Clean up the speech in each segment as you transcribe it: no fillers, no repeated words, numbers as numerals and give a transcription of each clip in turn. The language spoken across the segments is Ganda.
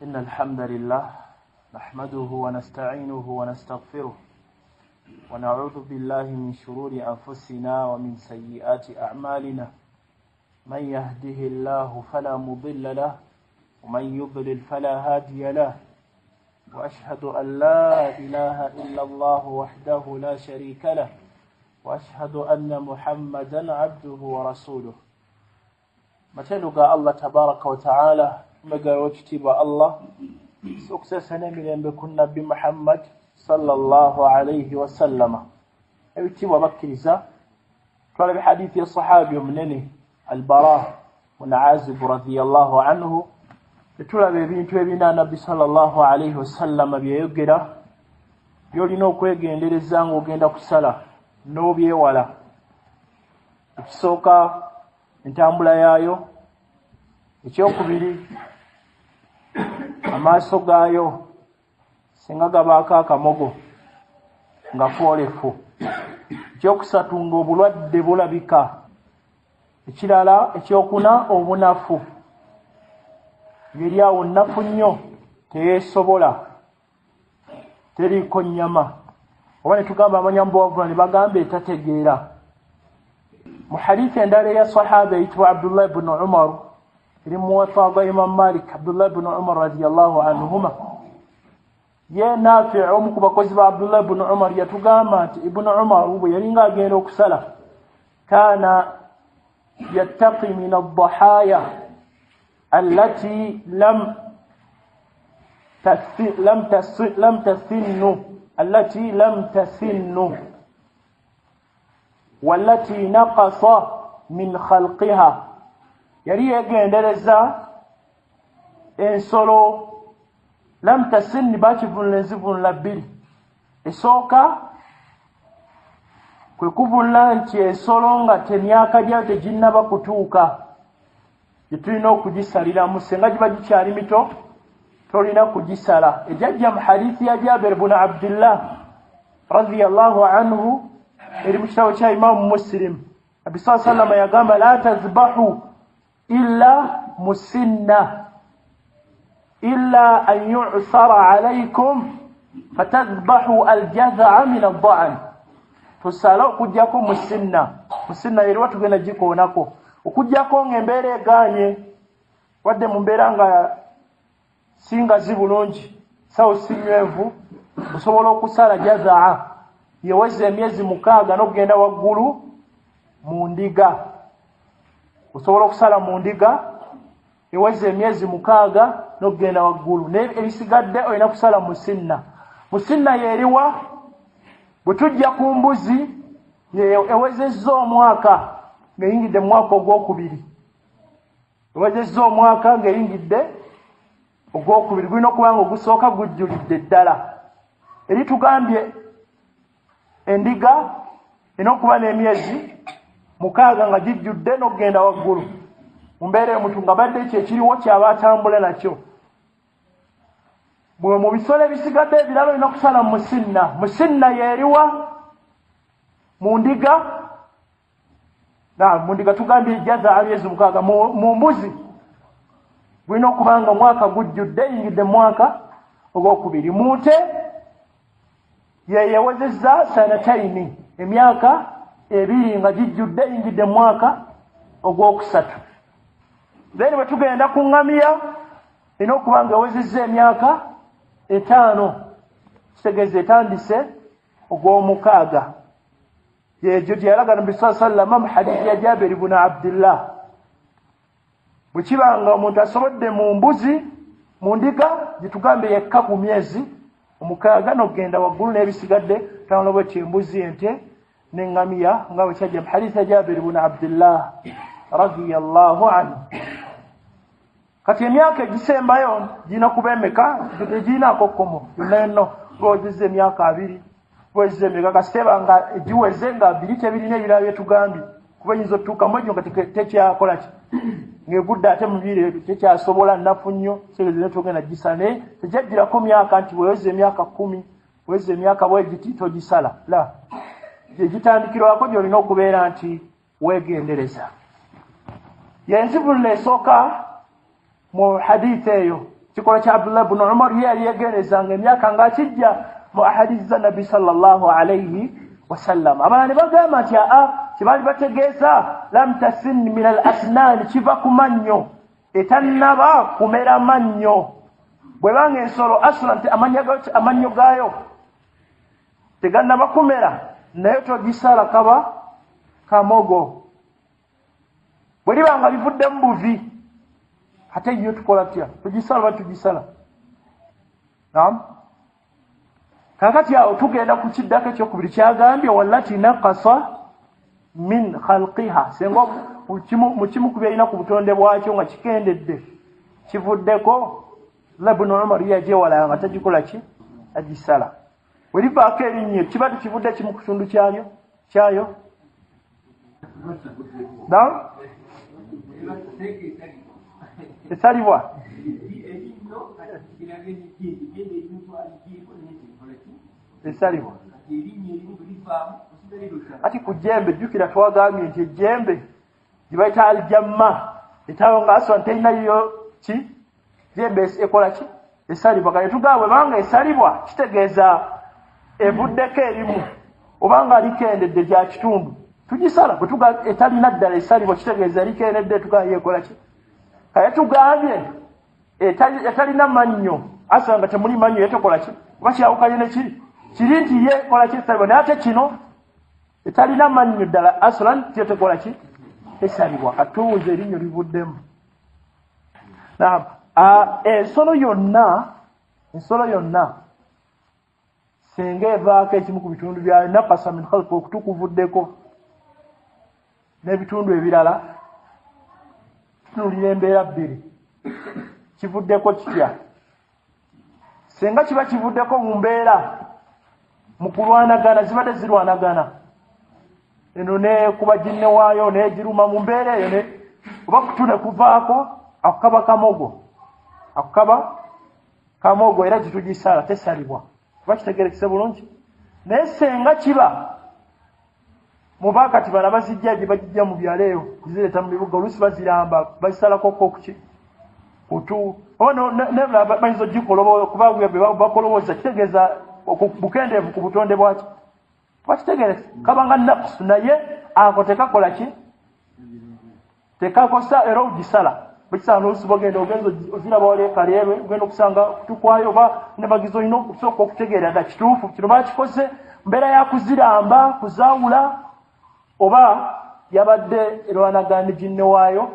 إن الحمد لله نحمده ونستعينه ونستغفره ونعوذ بالله من شرور أنفسنا ومن سيئات أعمالنا من يهده الله فلا مضل له ومن يضلل فلا هادي له وأشهد أن لا إله إلا الله وحده لا شريك له وأشهد أن محمدا عبده ورسوله متلقى الله تبارك وتعالى مقال وجتب الله سكسسنا من بكون نبي محمد صلى الله عليه وسلم وجتب مكرزة قال بحديث الصحابي منني البراء بن عازب رضي الله عنه لتولى ببنتو بنا نبي صلى الله عليه وسلم بيقرأ يولي نوكو يجين لرزان وجين كسلا نوبي ولا اكسوكا entambula yayo ekyokubiri amaaso gaayo singa gabaako akamogo nga foolefu ekyokusatu nga obulwadde bulabika ekirala ekyokuna obunafu ngeri awo nnafu nnyo teyeesobola teriiko nnyama oba ne tugamba abanyamboovula ne bagamba etategeera mu hadithi endala ya sahaba eyitibwa Abdullah ibn Umar eri muwatta ga Imam Malik Abdullah ibn Umar radiyallahu anhuma ye Nafi' omu ku bakozi ba Abdullah ibn Umar yatugamba nti ibn Umar bwe yalinga agenda okusala kana yattaqi min ad-dhahaya allati lam tasinnu والتي نقص من خلقها يري يgendereza ensolo lam tasin bachivunle zivunla bbiri esooka kwe kuvunla nti ensolo nga temyaka gyayo teginnaba kutuuka gitulina okugisalira mu senga giba gikyali mito tolina kugisala ejajja mu hadithi ya Jabir ibn Abdullah radiyallahu anhu eri mu kitabo kya Imam Muslim Nabi sallallahu alayhi wa sallam yagamba la tazbahu illa musinna illa an yu'sara alaykum fatazbahu al-jaz'a min ad-da'n tusala okujjako musinna eri watu genda gikoonako okujjako ng'embeera eganye wadde mu mbeera nga singa zibulungi sawo sinywevu osobola okusala jaz'a yeweze emyezi 6 n'okugenda waggulu mu ndiga osobola okusala mu ndiga yeweze emyezi 6 n'okugenda waggulu n'ebisigadde olina kusala musinna yeeriwa bwe tujja ku mbuzi ewezezza omwaka ng'eyingidde mu mwaka ogwokubiri ewezezza omwaka ng'eyingidde ogwokubiri gulina okuba nga ogusooka gujjulidde ddala eri tugambye endiga enokuba n'emyezi 6 nga gijjudde n'okugenda waggulu mu mbeera y'omuntu nga badde ekyo ekiriwo kyaba atambula nakyo bwe mu bisolo ebisigadde ebirala olina okusala musinna yeeriwa mu ndiga mu ndiga tugambye ejjaza emyezi 6 mu mbuzi bulina okuba nga omwaka gujjudde eyingidde mu mwaka ogwokubiri mu nte yeyewezezza sanataini emyaka 2 nga gijjudde eyingidde mu mwaka ogwokusatu then bwe tugenda ku ngamiya erina okuba nga ewezezza emyaka 5 kitegeeza etandise ogw'omukaaga yegyo gye yalaga Nabi sallallahu alayhi wa sallam mu hadithi ya Jabir ibn Abdullah bwe kiba nga omuntu asobodde mu mbuzi mu ndiga gitugambe yekka ku myezi 6 n'okugenda waggulu n'ebisigadde tawala bwetyo embuzi ente n'eŋŋamiya nga bwe kyajja mu hadithi ya Jabir ibn Abdullah radiyallahu anhu kati emyaka egisembayo girina kuba emeka tegirinaako kkomo yonna yonna ng'owezezza emyaka 2 wezezza emeka kasiteba nga egiweze nga 2 tebirina ebirala byetugambye kuba eyinza otuukamu egyo nga tekyakola ki ng'egudde ate mu bire tekyasobola nnafu nnyo kitegeeza netogenda gisala naye tekyajjirako myaka nti weweza emyaka 10 weweza emyaka bwegiti togisala la gyegitandikirwako gyolina okubeera nti weegendereza yenzivulula esooka mu hadith eyo kikola kya Abdullah ibn Umar yali yegenezanga emyaka nga kijja mu ahadith za Nabi sallallahu alayhi wasallam. Abana ne bagamba nti kibali bategeeza lam tasin min al-asnan, kiva ku mannyo etannaba kumera mannyo. Bwe banga ensolo aslan amannyo gaayo tegannaba kumera naye togisala kaba kamogo. Bwe libanga livudde mu buvi ate yo tukola tutya? Tugisala tugisala. Naam. Kakati awo tugenda ku kiddako ekyokubiri kyagambye wallati naqasa min khalqiha, senga mu kimu ku byalina ku butonde bwakyo nga kikendedde kivuddeko. Ibn Umar yajewala nga tagikola ki? Agisala. Bwe livaako erinnya kiba tekivudde kimu ku kitundu kyayo. Naam. Esalibwa esalibwa ati ku jjembe jjukira twagambye nti ejjembe gibayita aljamma etawo nga aswa nterinayo ki jjembe ekola ki? Esalibwa. Kale tugambwe banga esalibwa kitegeeza evuddeko erimu obanga likendedde gya kitundu tugisala. Bwe tuga etalina ddala esalibwa kitegeeza likendedde tugaye ekola ki? Kale tugambye etalina mannyo asa nga temuli mannyo yetekola ki? Kuba kyawukanye ne kiri nti ye kola ki? Esalibwa. Naye ate kino etalina mannyo ddala aslan tetekola ki? Esalibwa. Katuwuza erinnyo livuddemu. Naam. Ensolo yonna senga evaako ekimu ku bitundu byayo naqasa min khalqi, okutukuvuddeko n'ebitundu ebirala tunulira embeera bbiri kivuddeko kitya? Senga kiba kivuddeko mu mbeera mu kulwanagana, zibadde zirwanagana eno ne kuba ginne waayo negiruma mu mbeera eyo oba kutune kuvaako akukaba kamogo era gitugisala tesalibwa. Kuba kitegerekese bulungi. Naye senga kiba muba kati bana bazijja gye bagijja mu byalo eyo zireeta mu bibuga oluusi baziramba bazisalako kuki kutu oba bayinza ogikolobola kuba bakoloboza kitegeeza bukendeevu ku butonde bwaki. Kuba kitegerekese kabanga naqsu naye ako tekakola ki? Tekakosa era ogisala. Bikisala n'oluusi bogenda ogenza oziraba oleekaleebe ogenda okusanga kutukwayo oba ne bagizo olina okusooka okutegeera dda kituufu kino bakikoze mbeera ya kuziramba kuzaawula oba yabadde erwanagana ginne waayo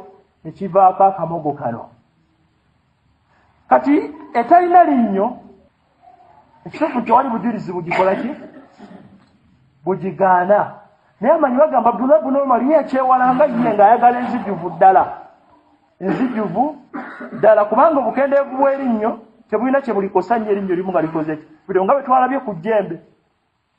ne kivaako akamogo kano. Kati etalina linnyo ekituufu tewali bujulizi bugikola ki? Bugigaana. Naye amanyi bagamba Abdullah ibn Umar ye ekyewalanga ye ng'ayagala enzijjuvu ddala kubanga obukendeevu bw'erinnyo tebulina kye bulikosa nnyo erinnyo limu nga likoze ki? Buli nga bwe twalabye ku jjembe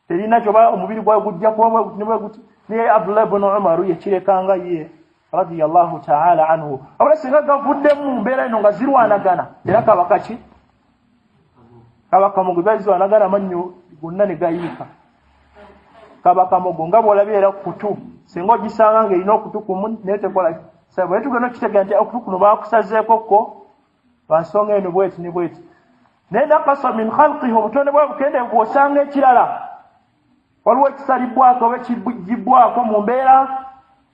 terina kyoba omubiri gwayo gujja kuba bwe guti. Naye Abdullah ibn Umar yekirekanga ye radiyallahu ta'ala anhu. Abula singa gavuddemu mu mbeera eno nga zirwanagana era kabaka ki? Kabaka mugo bazirwanagana amannyo gonna ne gayiika. Kabaka mugo nga bw'olabye era kutu singa ogisanga ng'erina okutu kumu naye tekola ki? Bwe tugenda okitegeera nti okutu kuno baakusazeeko ko lwa nsonga eno bweti ne bweti. Naye naqasa min khalqihi, obutonde bwa bukendeevu bw'osanga ekirala waliwo ekisalibwako oba ekigibbwako mu mbeera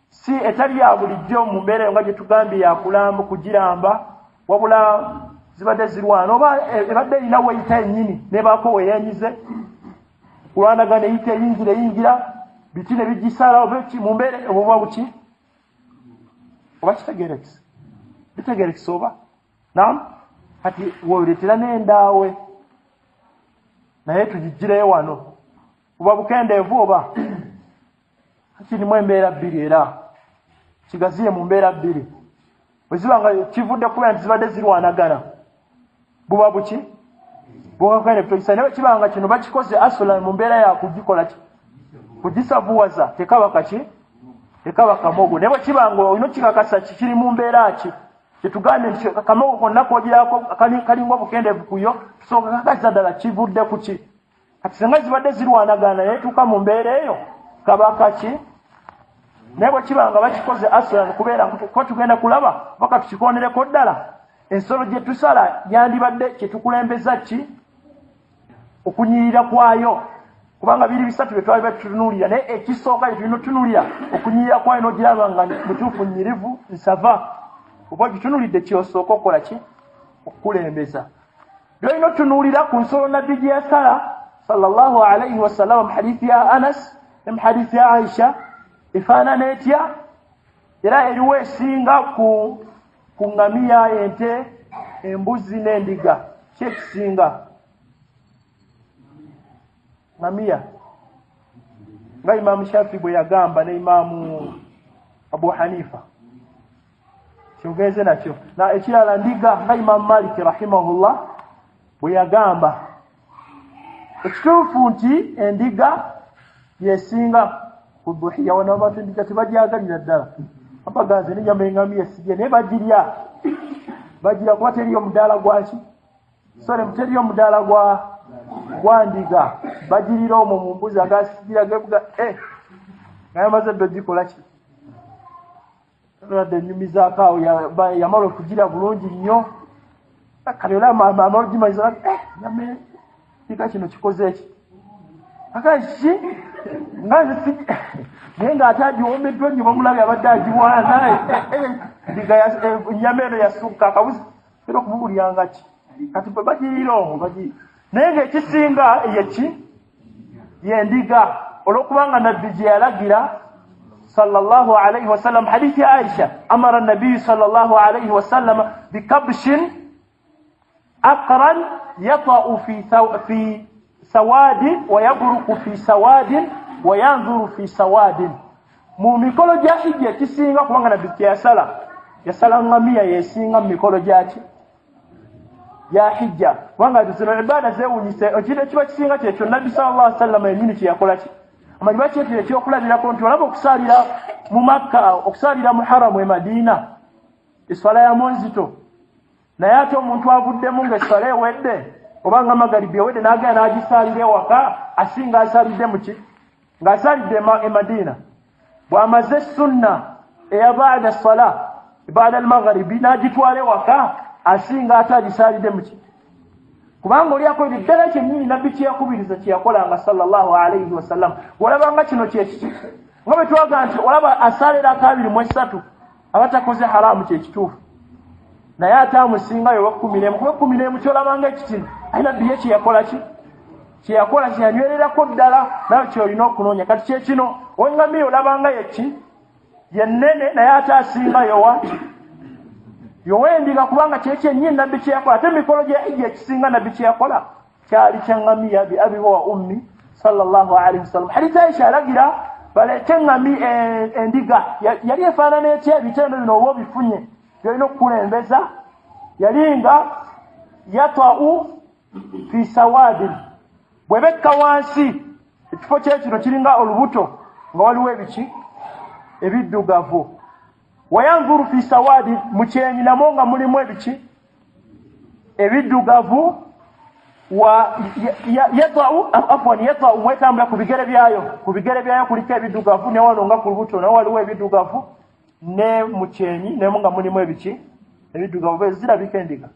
si etali ya bulijjo, mu mbeera eyo nga gye tugambye yakulamba kugiramba wabula zibadde zirwana oba ebadde erina weyita ennyini nebaako weyenyize kulwanagana eyita eyingira biti ne bigisala mu mbeera obuba buki? Oba kitegerekese? Bitegerekese oba? Naam. Kati woleetera n'endaawe naye tugigireyo wano oba bukendeevu oba kirimu embeera bbiri era kigaziye mu mbeera bbiri. Bwe ziba nga kivudde kubeera nti zibadde zirwanagana buba buki? Bukendeevu togisa. Naye kibanga kino bakikoze asula mu mbeera ya kugikola ki? Kugisavuwaza tekaba kaki? Tekaba kamogo. Naye bwe kibanga olina kikakasa kiri mu mbeera ki? Kyetugambye nti kamogo konna kogirako kalinga obukendeevu kuyo tusooka kakasa ddala kivudde ku ki? Kati singa zibadde zirwanagana netuuka mu mbeera eyo kabaka ki? Naye bwe kibanga bakikoze aslan kubeera kuba tugenda kulaba paka tukikonereko ddala ensolo gye tusala yandibadde kye tukulembeza ki okunyirira kwayo kubanga biri bisatu bye twali batunuulira naye ekisooka kye tulina otunuulira okunyirira kwayo n'ogiraba nga mutuufu nyirivu nsava oba ogitunuulidde kyosooka okukola ki okukulembeza byolina otunuulira ku nsolo nabbi gye yasala sallallahu alaihi wasallama mu hadithi ya Anas ne mu hadithi ya Aisha efaanana etya era eriwo esinga ku ngamiya ente embuzi n'endiga kyekisinga ngamiya nga Imaamu Shafi bwe yagamba ne Imaamu Abu Hanifa kyogeze nakyo na ekirala ndiga nga Imaamu Maliki rahimahullah bwe yagamba ekituufu nti endiga yesinga ku duhiya wano abantu endiga tebagyagalira ddala abaganze n'ennyama engamiya sijja naye bagira kuba teriyo mudaala gwaki sole muteriyo mudaala gwa ndiga bagirira omwo mu mbuzi agasigira gebuga nga yamaze dde ogikola ki adde enyumizaako awo yamala okugira bulungi nnyo kale ola amala ogimaliza nyama ndiga kino kikoze eki akaki naye ng'ate agiwombeddwa nnyo bamulabye abadde agiwaana ennyama eno yasukka akabuzi era okumubulyanga ki kati bwe bagirira omwo naye ng'ekisinga yeki yendiga olw'okubanga nabbi gye yalagira sallallahu alaihi wasallam hadithi ya Aisha amara nabiyu sallallahu alaihi wasallam bikabshin aqran yata'u fi sawadin wa yabruku fi sawadin wa yanzuru fi sawadin mu mikolo gya hijja ekisinga kubanga nabbi gye yasala ngamiya yesinga mu mikolo gyaki ya hijja kubanga zino ibada zeewunyise ekiro ekiba kisinga kyekyo nabbi sallallahu alaihi wasallam yennyini kye yakola ki amaliba kyekyo ekyokulabirako nti olaba okusalira mu Makka okusalira mu haramu e Madiina eswala ya nzito naye ate omuntu avuddemu ng'eswala ewedde obanga magaribi ewedde n'agenda n'agisalira ewaka asinga asalidde mu ki ng'asalidde e Madiina bw'amaze sunna eya baada sala baada al-maghribi n'agitwala ewaka asinga ate agisalidde mu ki kubanga oli akolera ddala kyennyini nabbi kyeyakubiriza kyeyakolanga sallallahu alaihi wasallam olabanga kino kyekiki nga bwe twaga nti olaba asalira 23 abatakoze haramu kyekituufu naye ate amusingayo wa 11 kyolabanga ekitini aye nabbi ye kyeyakola ki kyeyakola kyeyanywererako ddala nawe kyolina okunoonya kati kyekino owengamiyo olabanga yeki yennene naye ate asingayo wa yowendiga kubanga kyekyennyini nabbi kyeyakola ate mikolo gya hijja ekisinga nabbi kyeyakola kyali kyangamiya bi abihi wa ummi sallallahu alaihi wasallam hadithi Aisha alagira baleete endiga yali efaanana etya ebitendo bino oba obifunye byolina okukulembeza yalinga yata'u fi sawadin bwebekka wansi ekifo kyekino kiringa olubuto nga waliwo ebiki ebiddugavu wayanzuru fi sawadi mukyenyi namwo nga mulimu ebiki ebiddugavu wa yata'u mwetambula ku bigere byayo kuliko ebiddugavu ne wano nga ku lubuto nawo waliwo ebiddugavu ne mukyenyi nemu nga mulimu ebiki ebiddugavu bezirabika endiga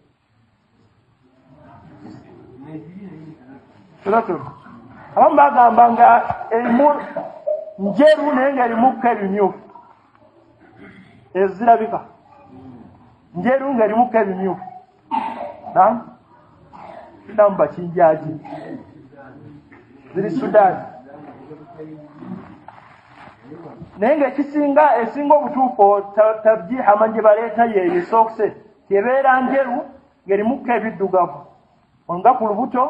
abamu bagamba nga erimu njeru naye nga erimukko ebimyufu ezirabika njeru nga erimukko ebimyufu namu bakinjaji ziri Sudan naye nga esinga obutuufu tabjihama gye baleeta yeeyo esookuse tebeera njeru ng'erimukko ebiddugavu nga ku lubuto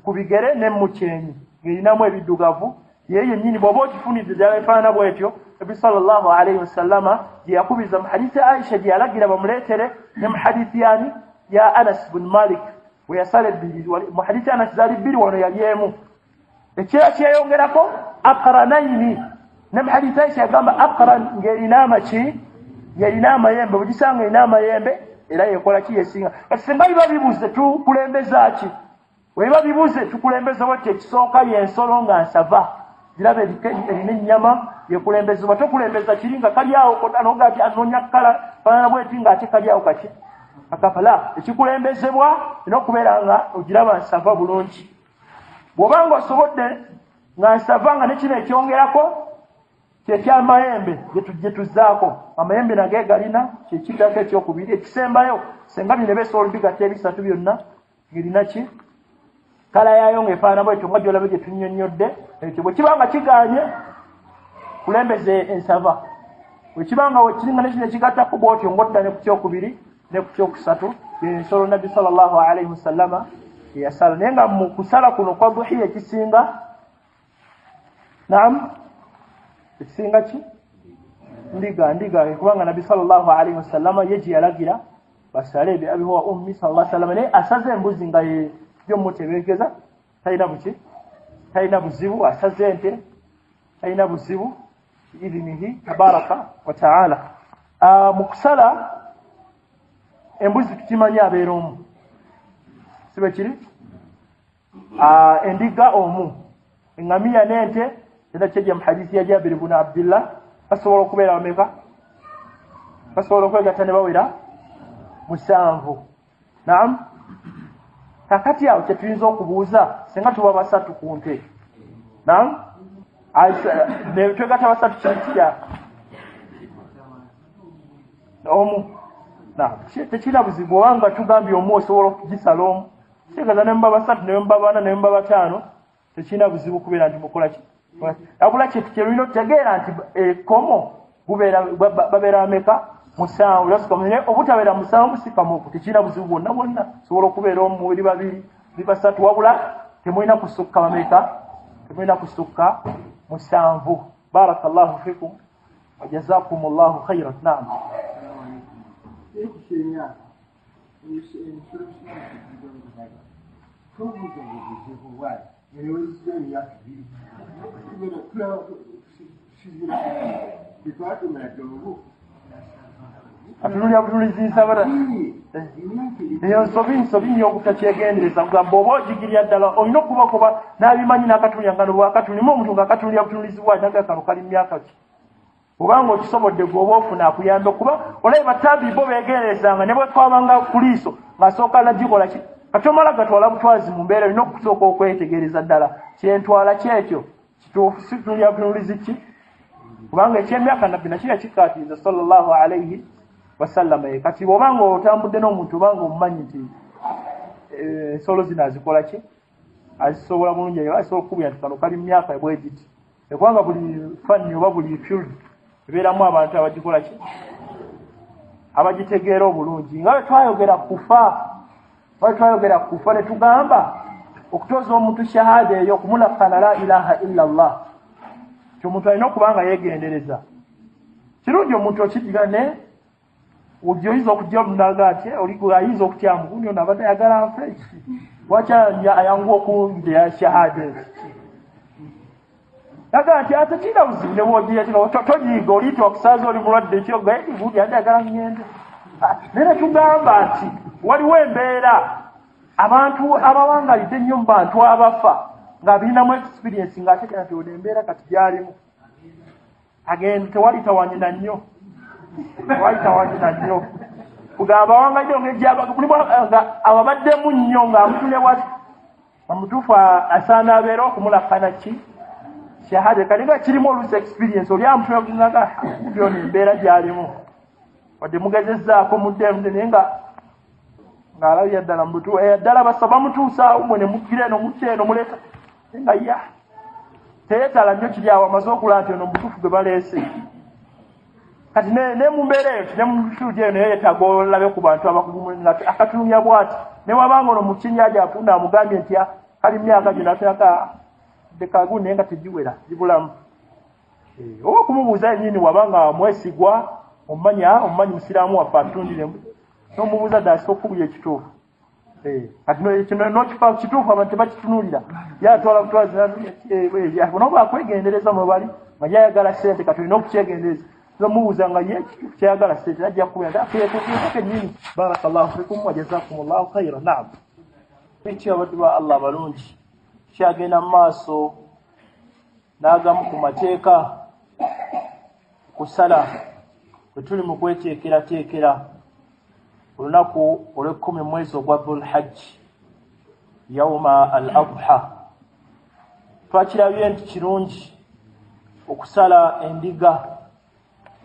ku bigere ne mukyenyi ng'erinamu ebiddugavu yeeyo nnyini bw'oba okifunidde ddala efaanana bw'etyo Nabi sallallahu alaihi wasallama gye yakubiza mu hadithi Aisha gye yalagira bamuleetere ne mu hadithi yani ya Anas bin Malik we yasala ebbiri mu hadithi Anas zaali bbiri wano yali emu ekira kyeyongerako aqranaini ne mu hadithi Aisha yagamba aqran ng'erina amaki yalina amayembe bugisanga erina amayembe era yekola ki yesinga kati singa biba bibuze tukulembeza ki webiba bibuze tukulembeza wati ekisooka y'ensolo nga nsava ziraba erina ennyama yekulembezebwa tokulembeza kiri nga kali awo noga ati anoonya kkala faanana bweti ng'ate kali awo kati akafala ekikulembezebwa inokubeera nga ogiraba nsava bulungi bw'obanga osobodde nga nsava nga nekino ekyongerako kyekyamayembe gye tuzzaako amayembe nage galina kyekiddako ekyokubiri ekisembayo senga bino beesobola bigatta ebisatu byonna ngirina ki kala yaayo ng'efaana bwetyo nga gyolabe gye tunnyonnyodde ekyo bwe kiba nga kigaanye kulembeze ensava bwe kiba nga wekiringa nekino ekigattako bwotyo ng'odda ne ku kyokubiri ne ku kyokusatu ensolo nabbi sallallahu alaihi wasallama eyasala naye nga mu kusala kuno kwa duhiya ekisinga naam ekisinga ki ndiga kubanga nabbi sallallahu alaihi wasallama ye gye yalagira basale bi abi huwa ummi sallallahu alaihi wasallam naye asaze embuzi nga yo mutebeekeza talina buzibu asaze ente talina buzibu biidhinihi tabaraka wa taala mu kusala embuzi tukimanyi abeera omu sibe kiri endiga omu engamiya n'ente era kyejja mu hadisi ya Jabir ibn Abdullah basobola okubeera bameka basobola okwegatta ne bawera 7 naam kakati awo kyetuyinza okubuuza senga tuba basatu ku nte naam twegatta basatu kirikya omu tekirina buzibu obanga tugambye omu osobola okugisala omu kitegeeza ne muba basatu ne muba bana ne muba bataano tekirina buzibu kubeera nti mukola ki abula kyerulina okutegeera nti ekomo babeera bameka 7 obutabeera 7 sikamuku tekirina buzibu bwonna sobola okubeera omu mubiri babiri basatu wabula temulina kusukka bameka temulina kusukka 7 barakallahu fikum wajazakumullahu khairan naam atunulya butunulizi nsabala eyo nsobi nnyo okutakyegendereza kugamba oba ogigirya ddala olina okubakuba n'abimanyi n'akatunulya nga nobwakatunulima omuntu ng'akatunulya butunulizi bwaki naga kano kali myaka ki obanga okisobodde gweoba ofuna akuyambe okuba olabe batambi bo beegenderezanga ne bwe twabanga ku liiso ng'asooka nagikola ki katomala gatwala butwazi mu mbeera olina okusooka okwetegereza ddala kyentwala kyekyo kituufu situnulya butunulizi ki kubanga ekyemyaka nabbi nakira kikkaatiriza sallallahu alaihi wasallama kati bw'obanga otambudde n'omuntu obanga omumanyi nti ensolo zino azikola ki azisobola bulungi asobola okukubira nti kano kali mu myaka bwegiti ekubanga buli fanni oba buli field ebeeramu abantu abagikola ki abagitegeera obulungi nga bwe twayogera kufa ne tugamba okutoza omuntu shahada eyo okumulakana la ilaha illa allah kyomuntu alina okubanga yeegendereza kirungi omuntu okiddira ne ojoyiza okujja omunaga ati ayinza okutya mugundi ono abadde ayagala nfe waki ayangu okundeya shahada yaga nti ate kina buzibu ne bwogira kino togiyiga oliita okusaaza oli mulwadde ekyogaedi gundi andi ayagala ngende naye tugamba nti waliwo embeera abantu abawangalidde ennyo mu bantu abafa nga birinamu experience ng'ategera nti ono embeera kati gyalimu agenda tewali tawanyina nnyo kugamba awangalidde ngejjanga ababaddemu nnyo ng'amutune bwati omutuufu asaana abeera okumulakana ki shahada kaliga kirimu oluusi experience oli amutune kunaga byona embeera gyalimu wadde mugezezzaako mudde naye ng'alabira ddala mubutu ddala basaba mutuusaawo mwe ne muggira eno mutta eno muleeta nga teyeetala nnyo kiri awo amaze okulaba nti ono mubutuufu gwe baleese kati ne mu mbeera eyo ne mu bifuudi eyo naye yeetaaga olabe ku bantu abakugu nga akatunulya bw'ati ne wabanga ono mu kinyaja afunda amugambye nti kali myaka gyo natunaka dekagu naye nga tegiwera gibulamu oba okumubuuza yennyini wabanga mwesigwa omumanyi musiraamu waffe atundire n'omubuuza ddala sokubulya ekituufu kati kino nokifa kituufu abantu tebakitunulira yatwala butwazinooba akwegendereza mwe bali nga yayagala ssente kati olina okukyegendereza nomubuuza nga ye ekituufu kyayagala ssente najja kubeera ennyini barakallahu fikum wajazakumullahu khaira naam ekyo abaddu ba allah abalungi kyagenda mu maaso n'agamu ku mateeka kusala bwe tuli mu kweteekerateekera olunaku olw'ekkumi mwezi ogwa Dhul-Hajj yawma al-Adha. Twakirabye nti kirungi okusala endiga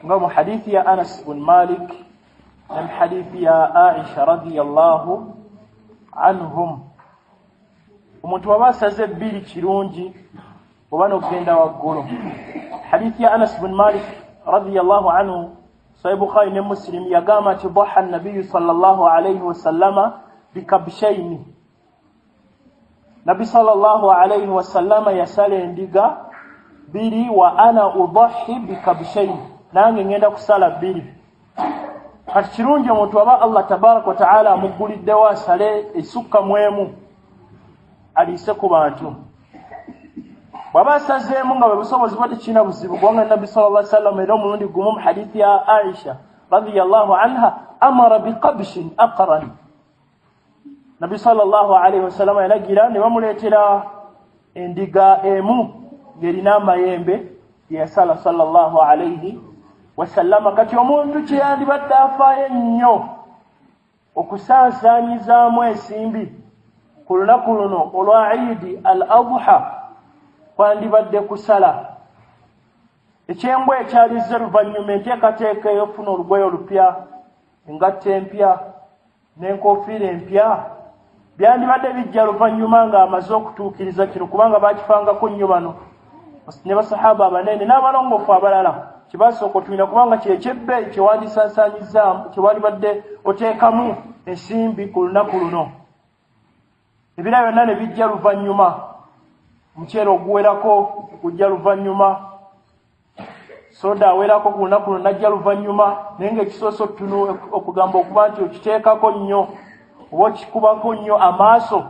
nga mu hadithi ya Anas bin Malik ne mu hadithi ya Aisha radiyallahu anhum. Omuntu waba asaze bbiri kirungi oba n'okugenda waggulu. Hadithi ya Anas bin Malik radiyallahu anhu Sahih Bukhari ne Muslim yagamba ati dhaha an-nabiy sallallahu alayhi wa sallama bikabshayn. Nabi sallallahu alayhi wa sallama yasala endiga biri wa ana udhahi bikabshayn. Nange ngenda kusala bbiri. Kati kirungi omuntu aba Allah tabaraka wa ta'ala amuguliddewo asale esukka mwemu aliise ku bantu. Bwaba asazeemu nga bwe busobozi bwa tekirina buzibu kubanga Nabi sallallahu alayhi wa sallam era omulundi gumu mu hadithi ya Aisha radiyallahu anha amara biqabshin aqran. Nabi sallallahu alayhi wa sallam yalagira ne bamuleetera endiga emu ng'erina amayembe yasala sallallahu alayhi wa sallam. Kati omuntu kye yandibadde afaayo ennyo okusaasaanyizaamu ensimbi ku lunaku luno olwa Eid al-Adha kwandibadde kusala ekyembwa ekyalizze luvannyuma enteekateeka ey'okufuna olugoye olupya, engatta empya n'enkofiira empya byandibadde bijja luvannyuma ng'amaze okutuukiriza kino kubanga baakifangako nnyo bano ne basahaba abanene n'abalongoofu abalala kibasooka otumira kubanga kyekyebbeeyi kyewandisaasaanyizaamu kyewandibadde oteekamu ensimbi ku lunaku luno. Ebira byonna ne bijja luvannyuma. Omuceere oguwerako gujja luvannyuma, soda awerako ku lunaku luno najja luvannyuma, naye ng'ekisooso ttunu okugamba okuba nti okiteekako nnyo oba okikubako nnyo amaaso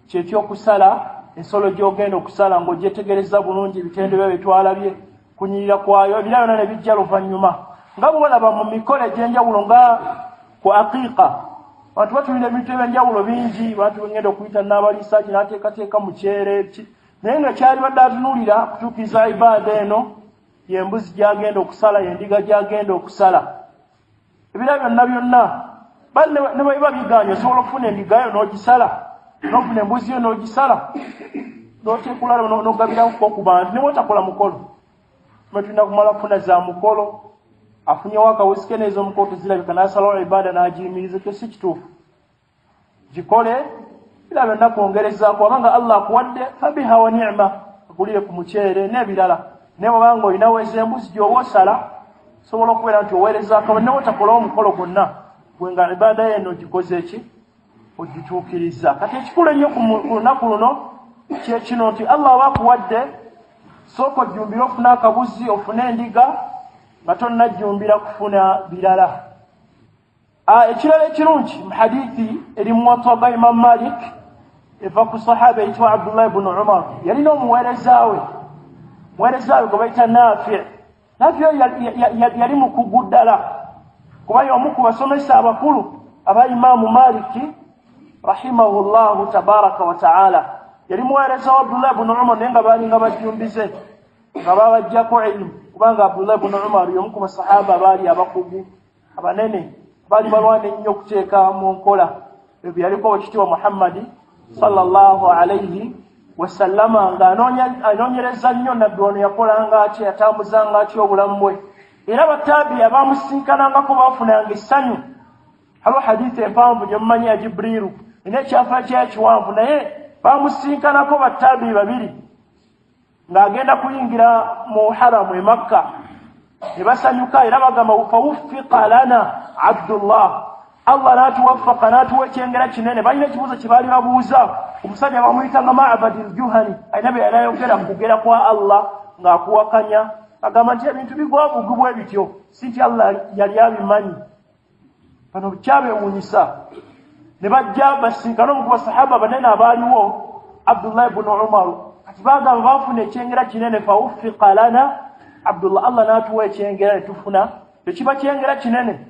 kyekyokusala ensolo gy'ogenda okusala ng'ogyetegereza bulungi ebitendebwa bye twalabye kunyirira kwayo. Ebira byonna ne bijja luvannyuma nga bw'olaba mu mikolo egy'enjawulo nga ku aqiiqa. Abantu batulira ebintu eby'enjawulo bingi, bantu bengenda okuyita n'abaliisa kinaateekateeka muceere naye nga kyali badde atunuulira kutuukiriza ibaada eno y'embuzi gy'agenda okusala, y'endiga gy'agenda okusala. Ebira byonna ne bwe biba bigaanye osobola okufuna endiga yo n'ogisala, n'ofuna embuzi yo n'ogisala, n'oteekulala n'ogabirako ku bantu ne bw'otakola mukolo. Tuba tulina kumala kufuna za mukolo, afunyewo akawusike n'ez'omukolo tezirabika n'asalawo ibaada n'agiyimiriza, ekyo si kituufu. Gikole ebira byonna kwongerezaako abanga Allah akuwadde fabiha wa ni'ma, agulire ku muceere n'ebirala. Naye bw'obanga olinawo ez'embuzi gy'oba osala sobola okubeera nti oweerezaako ne bw'otakolawo omukolo gwonna gwe nga ibaada yeno ogikoze eki ogituukiriza. Kati ekikulu ennyo ku lunaku luno kye kino nti Allah aba akuwadde sooka ojjumbira ofuna akabuzi ofune endiga nga tonnajjumbira kufuna birala. Ekirala ekirungi mu hadithi eri mu Muwatta gwa Imam Malik eva ku sahaba eyitibwa Abdullah ibn Umar. Yalina omuweereza we gwe bayita Nafi'. Yali mukugu ddala kuba y'omu ku basomesa abakulu aba Imaamu Maliki rahimahullahu tabaraka wa ta'ala. Yali muweereza wa Abdullah ibn Umar naye nga baali nga bajjumbize nga babaggyako ilmu kubanga Abdullah ibn Umar y'omu ku basahaba baali abakugu abanene baali balwana ennyo okuteeka mu nkola ebyo byaliko ekitiibwa Muhammadi sallallahu alayhi wa sallama ng'anoonyereza nnyo nabbi ono yakolanga atya, yatambuzanga atya obulamu bwe. Era bataabi abaamusinkanangako baafunanga essanyu. Haliwo hadithi empanvu gye mumanyi ya Jibriiru ina ekyafa kyayo kiwanvu naye baamusinkanako bataabi babiri ng'agenda kuyingira mu haramu e Makka ne basanyuka era bagamba fawuffiqa lana Abdullah, Allah n'atuwaffaqa n'atuwa ekyengera kinene. Balina ekibuuzo kye baali babuuza omusajja bamuyitanga Ma'badil Juhani, alina bye yali ayogera ku kugera kwa Allah ng'akuwakanya agamba nti ebintu bigwa bugubwe bityo si nti Allah yali abimanyi. Bano kyabeewuunyisa ne bajja basinkana omu ku basahaba banene abaaliwo Abdullah ibn Umar. Kati bagamba baafuna ekyengera kinene fawuffiqa lana Abdullah, Allah n'atuwa ekyengera ne tufuna ekiba kyengera kinene.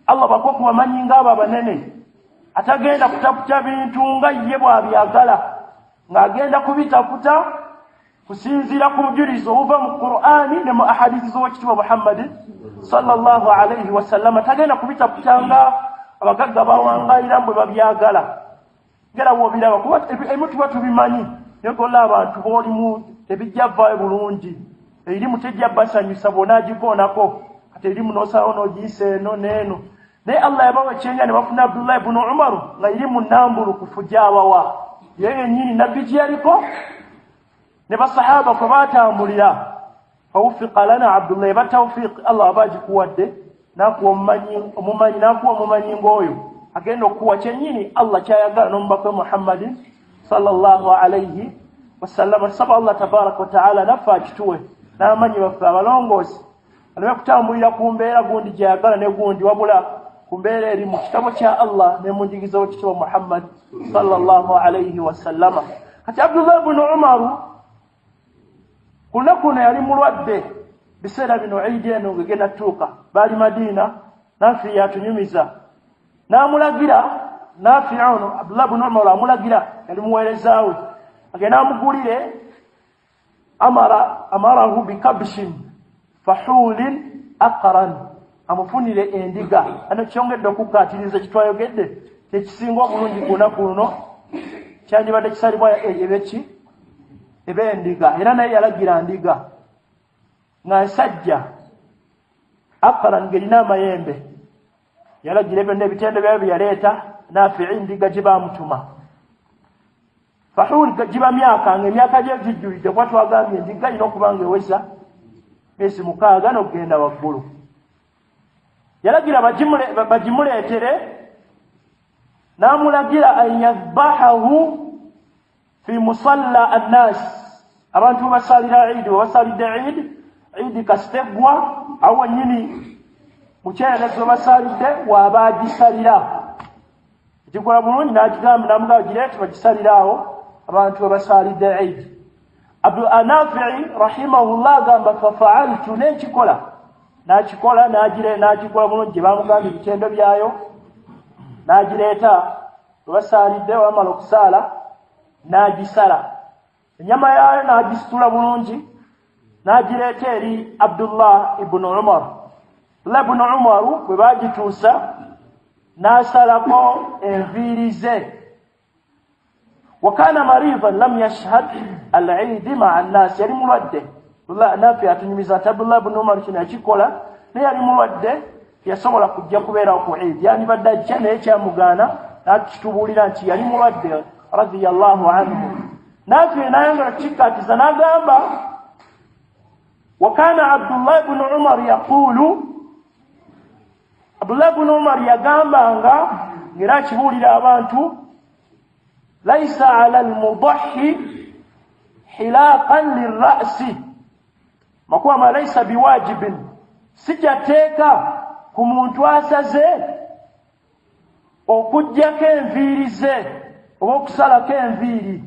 Allah bakwa ku bamanyi ng'abo abanene atagenda kutaputa bintu nga ye bw'abyagala ng'agenda kubitaputa kusinziira ku bujulizi obuva mu Qur'ani ne mu ahadithi z'owekitiibwa Muhammad sallallahu alayhi wa sallam. Tagenda kubitaputa nga abagagga bawangayira mbwe babyagala ngera wobiraba kuba ebimu tuba tubimanyi nekola abantu bolimu ebijja vaayo bulungi erimu tejja basanyusa bona agivoonako kati erimu nosalawo n'ogiyisa eno n'eno naye Allah yabawa ekyenya ne bafuna Abdullah ibn Umar nga erimu nnambulukufu gy'abawa ye yennyini nabbi gye yaliko ne basahaba kwe baatambulira fawuffiqa lana Abdullah eba tawfiq Allah aba agikuwadde n'akuwa omumanyi n'akuwa omumanyi ng'oyo agenda okuwa kyennyini Allah kyayagala n'omubaka Muhammadin sallallahu alayhi wasallam. Saba Allah tabaraka wa ta'ala naffe akituwe n'amanyi baffe abalongoosi aleme kutambulira ku mbeera gundi gyayagala ne gundi wabula ku mbeera eri mu kitabo kya Allah ne mu njigiza w'ekitabo Muhammad sallallahu alayhi wasallama. Kati Abdullah ibn Umar kuno yali mulwadde biseera bino Eid eno ngegenda tuuka baali Madina Nafi yatunyumiza n'amulagira Nafi ono Abdullah ibn Umar amulagira yali muweereza we agenda amugulire amarahu bikabshin fahulin aqran amufunire endiga ano kyongedde okukaatiriza kitwayogedde kyekisinga obulungi kunaku luno kyandibadde kisalibwa ebeki ebendiga era naye yalagira ndiga nga nsajja aqran ng'erina amayembe yalagira ebyo n'ebitende byayo bye yaleeta Nafi'i ndiga gye baamutuma fahuli gajiba myaka ng'emyaka gye gijjulidde kuba twagambye endiga ina okuba ng'eweza esi mukaaga n'okugenda waggulu. Yalagira bagimuleetere n'amulagira an yadhbahahu fi musalla annas abantu basalira Eid basalidde Eid kasiteggwa awo nnyini mukyererezi basalidde waaba agisalira ekikola bulungi n'agigamba n'amugamba gireete bagisaliraawo abantu babasalidde Eid. Nafi'i rahimahullah agamba fafa'altu n'ekikola n'agikola bulungi gye baamugambye ebitendo byayo n'agireeta basalidde wamala okusaala n'agisala ennyama yaayo n'agisitula bulungi n'agireeta eri Abdullah ibn Umar. Abdullah ibn Umar bwe baagituusa n'asalako enviiri ze. Wakana maridan lam yashhad al-Eid ma'a an-nas yali mulwadde. Nafi atunyumiza ati Abdullah ibn Umar kino yakikola naye yali mulwadde yasobola kujja kubeerawo ku Eid yandibadde ajja naye kyamugaana n'akitubuulira nti yali mulwadde radiyallahu anhu. Nafi n'ayongera kikkaatiza n'agamba wakana Abdullah ibn Umar yaqulu Abdullah ibn Umar yagambanga ng'era akibuulira abantu laysa ala al-mudahhi hilaqan lirra'si makuwa laysa biwajibin sijateeka ku muntu asaze okujjako enviiri ze oba okusalako enviiri.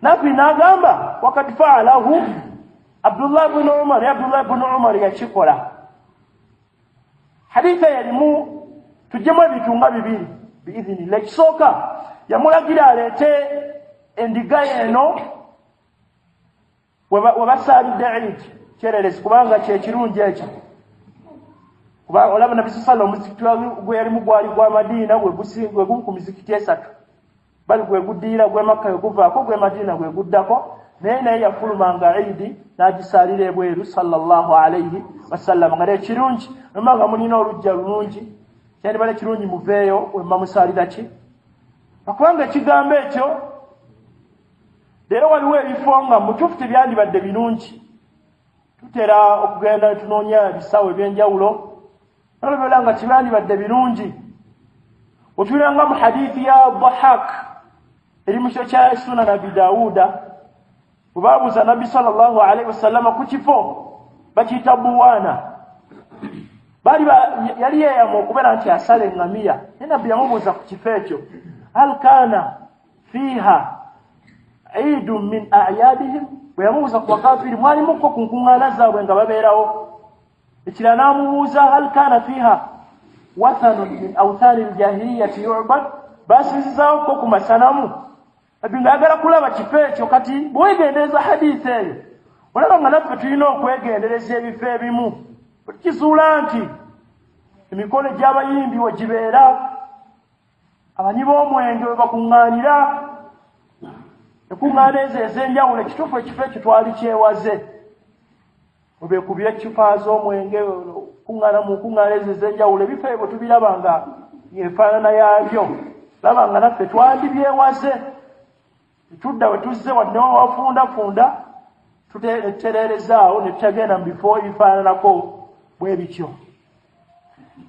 Nafi n'agamba wakati fa'alahu Abdullah ibn Umar yakikola. Haditha yalimu tujjemu ebitunga bibiri biidhinillah. Ekisooka yamulagira aleete endiga eno webasalidde Eid kyererezi kubanga kyekirungi ekyo kuba olaba Nabi sallallahu omuzikiti gwe yalimu gwali gwa Madina gwe gumu ku mizikiti esatu bali gwe guddiira gwe Makka guvaako gwe Madina gwe guddako naye yafulumanga Eid n'agisalira ebweru sallallahu alayhi wasallam nga ekirungi nomanga mulina olujja lulungi kyandibala kirungi muveeyo wemba musalira ki akubanga ekigambo ekyo leero waliwo ebifo nga mutuufu tebyandibadde birungi tutera okugenda tunoonya bisawo ebyenjawulo nolwebera nga tebyandibadde birungi otulanga mu hadithi ya Dhahak eri mu kyo kya Sunan Abi Dawuda bwe baabuuza Nabbi sallallahu alayhi wasallama ku kifo bakiyita Buwaana yali yeeyama okubeera nti asala eŋŋamiya naye Nabbi yamubuuza ku kifo ekyo hal kaana fiiha Eidun min a'yadihim bwe yamubuuza ku bakafiri mwalimuko ku nkuŋŋaana zaabwe nga babeerawo. Ekirala n'amubuuza hal kaana fiiha wathanun min awthani al-jahiliyati yu'bad basinzizaawoko ku masanamu. Nabbi ng'ayagala kulaba kifo ekyo kati bwegendereza hadiisi eyo olaba nga naffe tulina okwegendereza ebifo ebimu tukizuula nti emikono gy'abayimbi we gibeera abanyi b'omwenge we bakuŋŋaanira ekuŋŋaana ezo ez'enjawulo ekituufu ekifo ekyo twali kyewaze webeekubira eccupa z'omwenge kuŋŋaana mu nkuŋŋaana ezo ez'enjawulo ebifo ebyo tubiraba nga yeefaanana yabyo laba nga naffe twandibyewaze tudda we tuzze wadde wafundafunda tutereerezaawo ne tutagenda mu bifo ebifaananako bwe bityo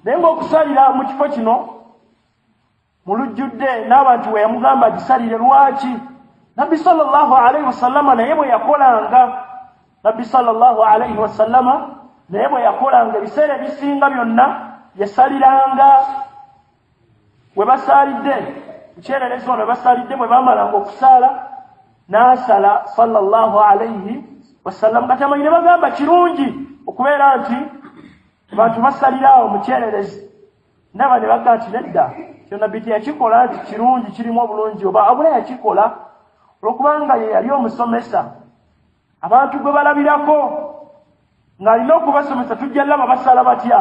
naye ng'okusalira mu kifo kino mu lujjudde n'abantu we yamugamba agisalire lwaki nabbi sallallahu alaihi wasallama naye bwe yakolanga nabbi sallallahu alaihi wasallama naye bwe yakolanga ebiseera ebisinga byonna yasaliranga we basaalidde ekyererezi ono basalidde bwe bamalanga okusaala n'asala sallallahu alaihi wasallam kati amanyi ne bagamba kirungi okubeera nti abantu basaliraawo mu kyererezi naba ne bagamba nti nedda kyo nabbi teyakikola nti kirungi kirimu obulungi oba abula yakikola olwokubanga ye yali omusomesa abantu gwe balabirako ng'alina okubasomesa tujja laba basala batya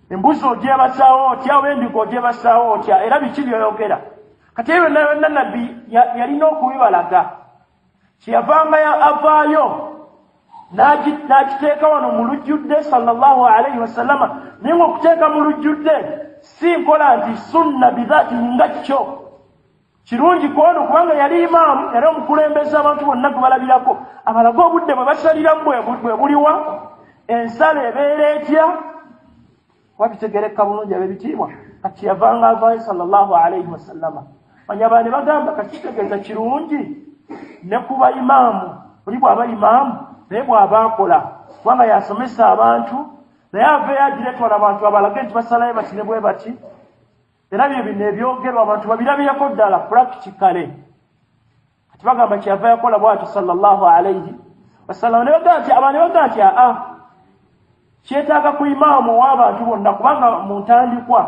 embuzi ogyebasaawo otya oba endiga ogyebasaawo otya era biki byoyogera kati ebyo byonna nabbi yalina okubibalaga kyeyavanga avaayo n'akiteeka wano mu lujjudde sallallahu alaihi wasallama naye ng'okuteeka mu lujjudde si nkola nti sunna bizaati nga kyo kirungi kwono kubanga yali imaamu yali omukulembeza abantu bonna gwe balabirako abalaga obudde bwe basaliramu bwe buliwa ensala ebeera etya wabitegereka bulungi ab'ebitiibwa kati yavanga avaayo sallallahu alaihi wasallama manya baane bagamba kakitegeeza kirungi ne kuba imaamu buli bw'aba imaamu naye bw'aba akola kubanga yasomesa abantu naye aveeyo agiretwala abantu abalage nti basalayo bati ne bwe bati era byo bino ebyogerwa abantu babirabirako ddala practically kati bagamba kyeyava yakola bw'ati sallallahu alaihi wasallama ne bagamba nti abantu bagamba nti kyetaaga ku imaamu w'abantu bonna kubanga mu ntandikwa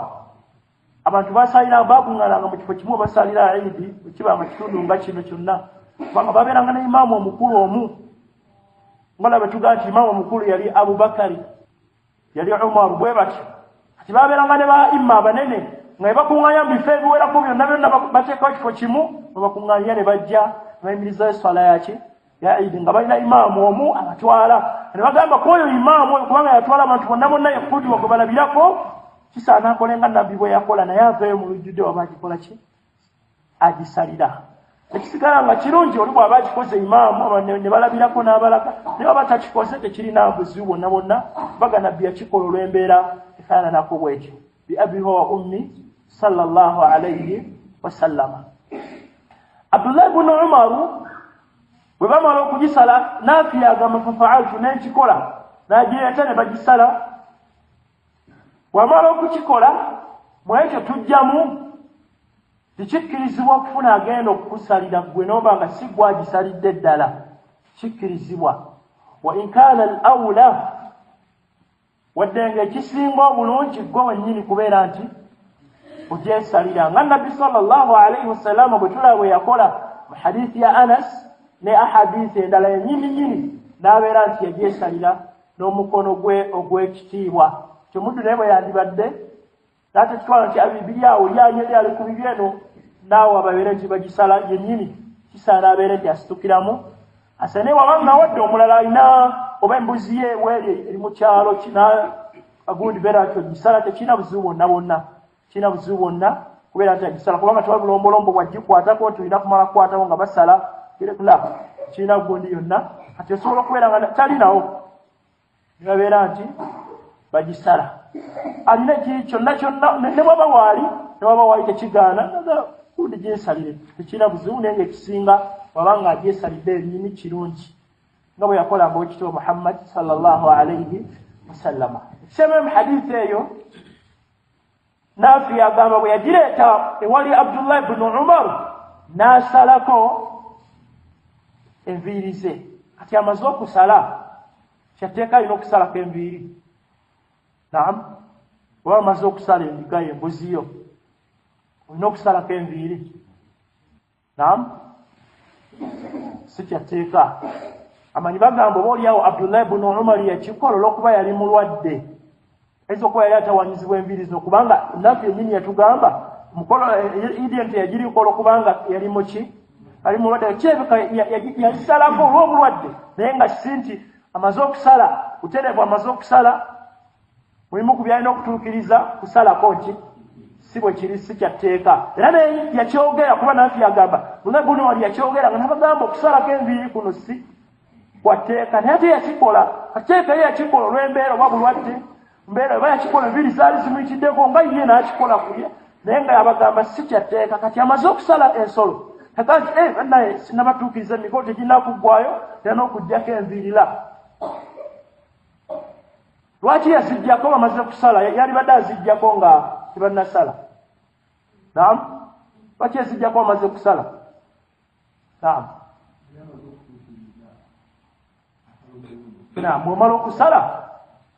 abantu basalira bakuŋŋaananga mu kifo kimu basalira Eid ekibanga kitundu nga kino kyonna kubanga babeeranga ne imaamu omukulu omu ngola bwe tugamba nti imaamu omukulu yali Abubakari yali Umar bwe batyo kati babeeranga ne ba imma abanene nga bakuŋŋaanya mu bifo ebiwerako byonna bateekawo kifo kimu babakuŋŋaanya ne bajja bayimirizayo swala ya Eid nga balina imaamu omu abatwala ne bagamba ku oyo imaamu oyo kubanga yatwala abantu bonna bonna yakutibwa gwe balabirako kisaana akolenga nabbi bwe yakola naye aveeyo mu lujjudde waba agikola ki agisalira ekisigala nga kirungi oli bw'aba agikoze imaamu ne balabirako n'abalaga naye waba takikoze tekirina buzibu bonna bonna baga nabbi yakikola olw'embeera efaananako bwekyo bi abihi wa ummi sallallahu alaihi wasallama Abdullah ibn Umaru bwe bamala okugisala Naafi agamba fafaaltu n'ekikola n'agireeta ne bagisala bw'amala okukikola mu ekyo tujjamu tekikkirizibwa okufuna agenda okukusalira gwe n'oba nga si gwagisalidde ddala kikkirizibwa wa in kaana al awla wadde nga ekisinga obulungi gwe wennyini kubeera nti ogyesalira nga nabbi sallallahu alaihi wasallama bwe tulaba bwe yakola mu hadithi ya Anas ne ahadithi endala yennyini n'abeera nti yagyesalira n'omukono gwe ogw'ekitiibwa kyomuddu naye bwe yandibadde n'ate kitwala nti abibiri awo lyanye lyali ku bibi eno naawe ababeere nti bagisala yennyini kisaana abeere nti asitukiramu asane wabanga wadde omulala alina oba embuzi ye weeri eri mu kyalo agundi beera nti ogisala tekirina buzibu bwonna bwonna kirina buzibu bwonna kubeera nti agisala kubanga tewali bulombolombo bwagikwatako nti olina kumala kukwatako nga basala la kirina gundi yonna kati osobola okubeera nga talinawo nebabeera nti bagisala alina kyonna ne bwaba waali tekigaana gundi gyesalire tekirina buzibu naye ngaekisinga wabanga agyesalidde ennyini kirungi nga bwe yakolanga owekitiibwa Muhammad sallallahu alaihi wasallama ekisema mu hadithi eyo Naafi agamba bwe yagireeta ewali Abdullah ibn Umar n'asalako enviiri ze kati amaze okusala kyateeka alina okusalako enviiri naam oba amaze okusala endiga yo embuzi yo olina okusalako enviiri naam si kyateeka amanyi bagamba oba oliawo Abdullah ibn Umar yakikola olw'okuba yali mulwadde ayinza okuba yali atawanyizibwa enviiri zino kubanga Naafi yennyini yatugamba mukolo ident yagiri kolo kubanga yali mochi ali mulwadde kyebika yalisalako olw'obulwadde naye nga sinti amaze okusala kuterebwa amaze okusala mulimu ku byalina okutuukiriza kusala koki si bwe kiri si kyatteeka era naye yakyogera kuba naafi yagamba lunaku guno wali yakyogera nga nabagamba okusalako enviiri kuno si kwatteeka naye ate yakikola kateeka ye yakikola olw'embeera oba bulwadde mbeera oba yakikola enviiri zaali zimuyitiddeko nga ye n'akikola kulya naye nga yabagamba si kyatteeka kati amaze okusala ensolo kakati bannaye sinabatuukiriza emikolo teginakuggwayo era n'okuggyako enviirira lwaki yaziggyako bamaze kusala yali badde aziggyako nga tebannasala naam lwaki yaziggyako bamaze kusala naam bw'omala okusala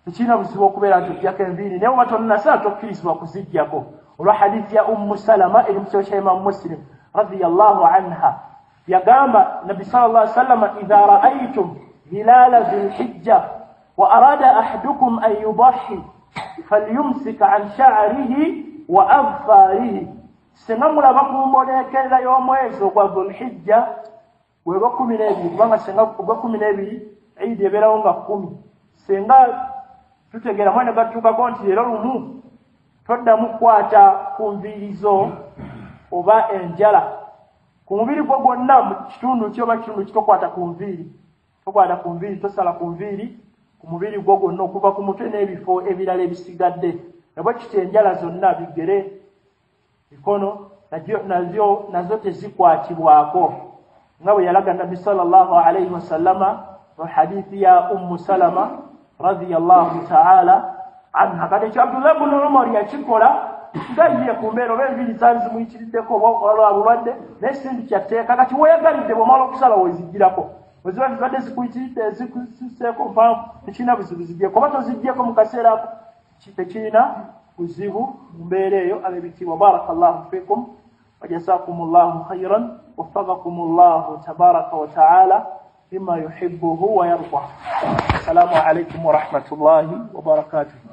tekirina buzibu okubeera nti oggyako enviiri naye oba tonnasala tokkirizibwa kuziggyako olwa hadithi ya ummu salama eri mu kitabo kya imamu muslim radiyallahu anha yagamba nabi sallallahu alaihi wasallam idha ra'aytum hilala dhilhijja wa arada ahadukum an yudahi falyumsik an sha'rihi wa adfarihi senga mulaba ku mbonekerera y'omwezi ogwa dhulhijja weba 12 kubanga senga ogwa 12 eid ebeerawo nga 10 senga tutegeera mwana gatuukako nti leero lumu toddamu kukwata ku nviiri zo oba enjala ku mubiri gwo gwonna mu kitundu kyo oba kitundu kitokwata ku nviiri tokwata ku nviiri tosala ku nviiri ku mubiri gwo gwonna okuva ku mutwe n'ebifo ebirala ebisigadde nabwe kiti enjala zonna bigere mikono nazo tezikwatibwako nga bwe yalaga nabi sallallahu alaihi wasallama mu hadithi ya ummu salama radiyallahu ta'ala anha kati ekyo Abdullah ibn Umar yakikola nga ye ku mbeera oba enviiri zaali zimuyitiriddeko oba bulwadde naye sindi kyatteeka kati weeyagalidde bw'omala okusala weziggirako weziba zibadde zikuyitiridde zikuseeko nfanvu tekirina buzibu ziggyeko oba toziggyeko mu kaseera ako tekirina buzibu mu mbeera eyo ab'ebitiibwa barakallahu fikum wajazakumullahu khairan waffaqakumullahu tabaraka wa ta'ala bima yuhibbuhu wa yarda. Assalamu alaikum wa rahmatullahi wa barakatuh.